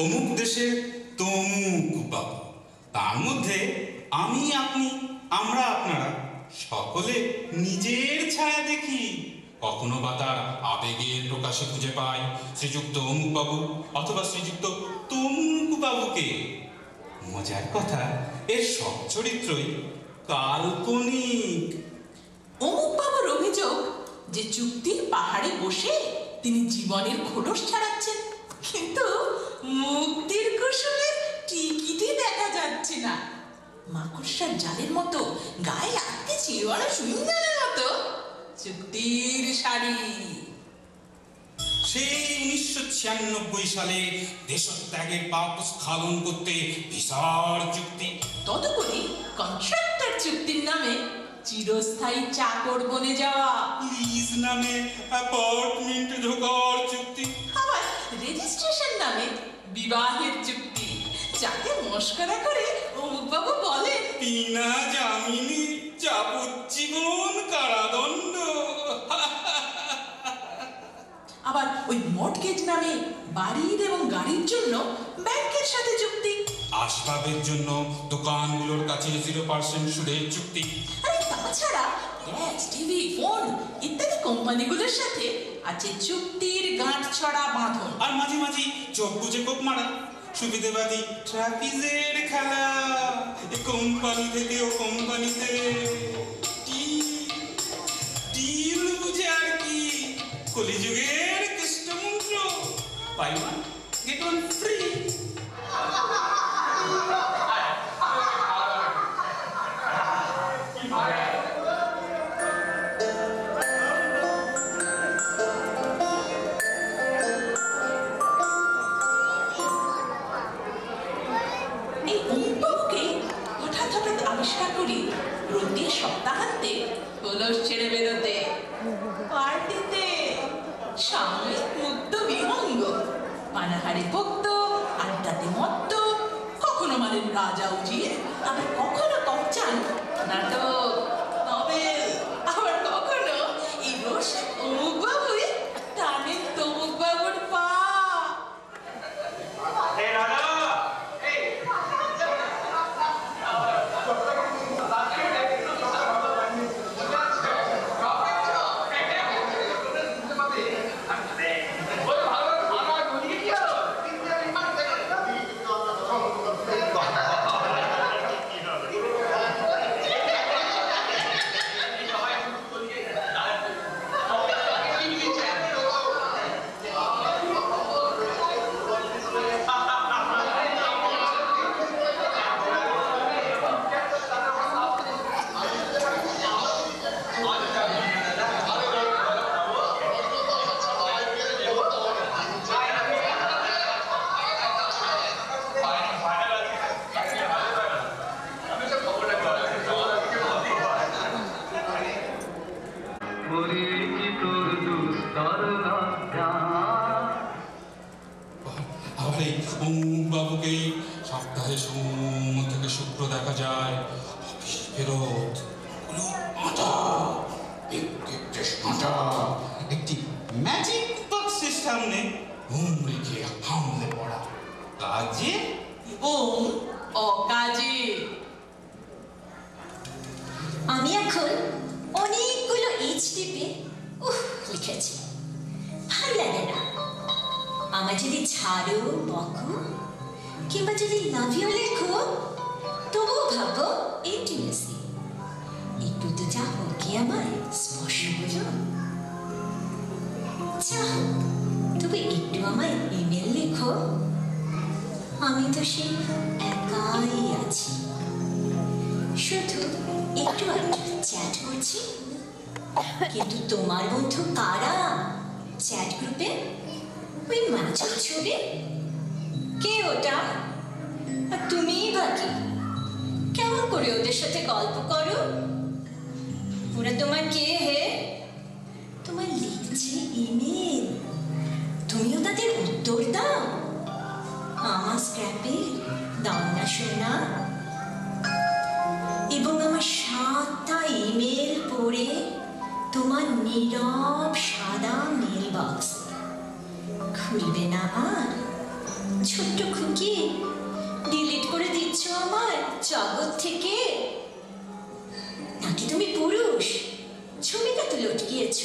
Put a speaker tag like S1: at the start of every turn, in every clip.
S1: অমুক দেশে তমুক বাবু, তার মধ্যে আমি আপনি আমরা আপনারা সকলে নিজের ছায়া দেখি, কখনো বা তার আবেগের প্রকাশে খুঁজে পাই শ্রীযুক্ত অমুক বাবু অথবা শ্রীযুক্ত তমুক বাবুকে। মজার কথা, এর সব চরিত্রই কাল্পনিক।
S2: অমুক বাবুর অভিযোগ যে চুক্তির পাহাড়ে বসে তিনি জীবনের খোলস ছাড়াচ্ছেন, কিন্তু মুক্তির কুসুমে টিকিটই দেখা যাচ্ছে না। মাকড়সার জালের মতো গায়ে আটকে চিরওয়ালা সুইংগামের মতো চুক্তির শাড়ি।
S1: সেই 1996 সালে দেশত্যাগের পাপ স্খলন করতে ভিসার চুক্তি,
S2: তদুপরি কন্ট্রাক্টর চুক্তির নামে চিরস্থায়ী চাকর বনে যাওয়া,
S1: লিজ নামে অ্যাপার্টমেন্ট ঢোকার চুক্তি,
S2: আবার রেজিস্ট্রেশন নামে বিবাহের চুক্তি, যাকে মস্করা করে অমুক বাবু বলেন
S1: বিনা জামিনে যাবজ্জীবন কারাদণ্ড।
S2: আবার ওই মর্টগেজ নামে বাড়ির এবং গাড়ির জন্য ব্যাংকের সাথে চুক্তি,
S1: আসবাবের জন্য দোকানগুলোর কাছে 0% সুদের চুক্তি।
S2: আরে তাছাড়া গ্যাস, টিভি, ফোন ইত্যাদি কোম্পানিগুলোর সাথে আছে চুক্তির গাঁট ছড়া বাঁধন।
S1: আর মাঝে মাঝে চোখ বুঝে কোপ মারা সুবিধাবাদী ট্রাপিজের খেলা, এ কোম্পানি থেকে ও কোম্পানিতে ডিল বুঝে আর কি। কলিযুগের কৃষ্ণমন্ত্র, buy one get one free.
S2: আবিষ্কার করি প্রতি সপ্তাহান্তে কলস ছেড়ে বেরোতে, পার্টিতে সাময়িক মুক্ত বিহঙ্গ, পানাহারে ভক্ত, আড্ডাতে মত্ত, কখনো মানেন রাজা উজির, আবার কখনো কচ্চান নাটক, নভেল, আবার কখনো এই রসিক অমুক বাবুই টানেন তমুক বাবুর পা।
S1: আরে অমুক বাবুকে সপ্তাহে সোম থেকে শুক্র দেখা যায় অফিস ফেরত আটা একটি ম্যাজিক বক্সের সামনে ঘুম রেখে হামলে পড়া কাজে
S2: ওম অকাজে।
S3: আমি এখন অনেকগুলো এইচডিপি লিখেছি, ভালো লাগে না। আমার যদি ছাড়ো বকো কিংবা যদি লাভ ইউ লেখো তবুও ভাবো ইন্টিমেসি। একটু তো চাও কি আমার স্পর্শ বোঝো, চাও তবে একটু আমায় ইমেল লেখো। আমি তো সেই একাই আছি, শুধু একটু একটু চ্যাট করছি। কিন্তু তোমার বন্ধু কারা চ্যাট গ্রুপে? ওই মাছের ছবি কে ওটা? আর তুমিই বাকি কেমন করে ওদের সাথে গল্প করো? ওরা তোমার কে হে? তোমার লিখছে ইমেল, তুমিও তাদের উত্তর দাও? আমার স্ক্র্যাপে দাও না শোনা। এবং আমার 7টা ইমেল পড়ে তোমার নীরব সাদা মেল বক্স খুলবে না আর? ছোট্ট খুকি ডিলিট করে দিচ্ছ আমার জগৎ থেকে? নাকি তুমি পুরুষ? ছবিটা তো লটকিয়েছ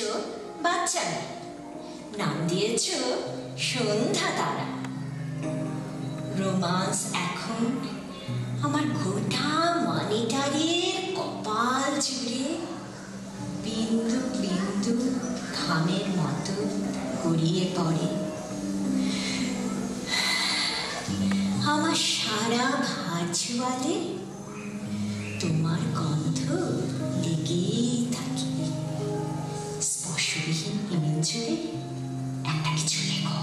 S3: বাচ্চা মেয়ে, নাম দিয়েছ সন্ধ্যা তারা। রোমান্স এখন আমার গোটা মনিটারের কপাল জুড়ে বিন্দু বিন্দু ঘামের মতো গড়িয়ে পড়ে। আমার সারা ভার্চুয়ালে তোমার গন্ধ লেগেই থাকে। স্পর্শবিহীন ইমেল জুড়ে একটা কিছু লেখো,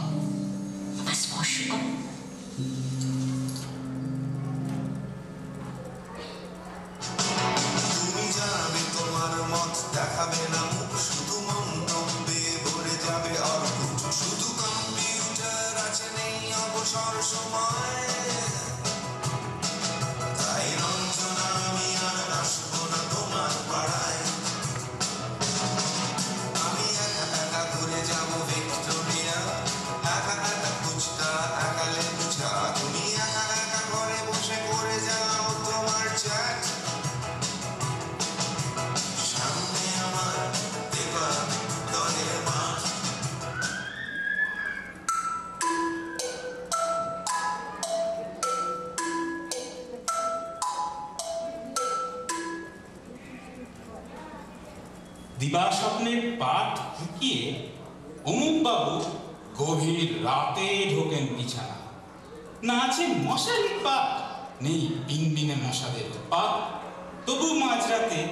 S3: আমার স্পর্শ করো।
S4: দেখাবে না মুখ, শুধু মন্তব্যে ভরে যাবে অদ্ভুত। শুধু কম্পিউটার আছে, নেই অবসর সময়। তাই রঞ্জনা আমি আর আসবো না তোমার পাড়ায়। আমি একা একা ঘুরে যাবো ভিক্টোরিয়া, একা একা ফুচকা, একা লেবু চা। তুমি একা একা ঘরে বসে করে যাও তোমার চ্যাট।
S1: দিবা স্বপ্নের পাঠ ঢুকিয়ে অমুক বাবু গভীর রাতে ঢোকেন বিছানা। না আছে মশারির পাত, নেই বিনবিনে মশাদের পাত। তবু মাঝরাতে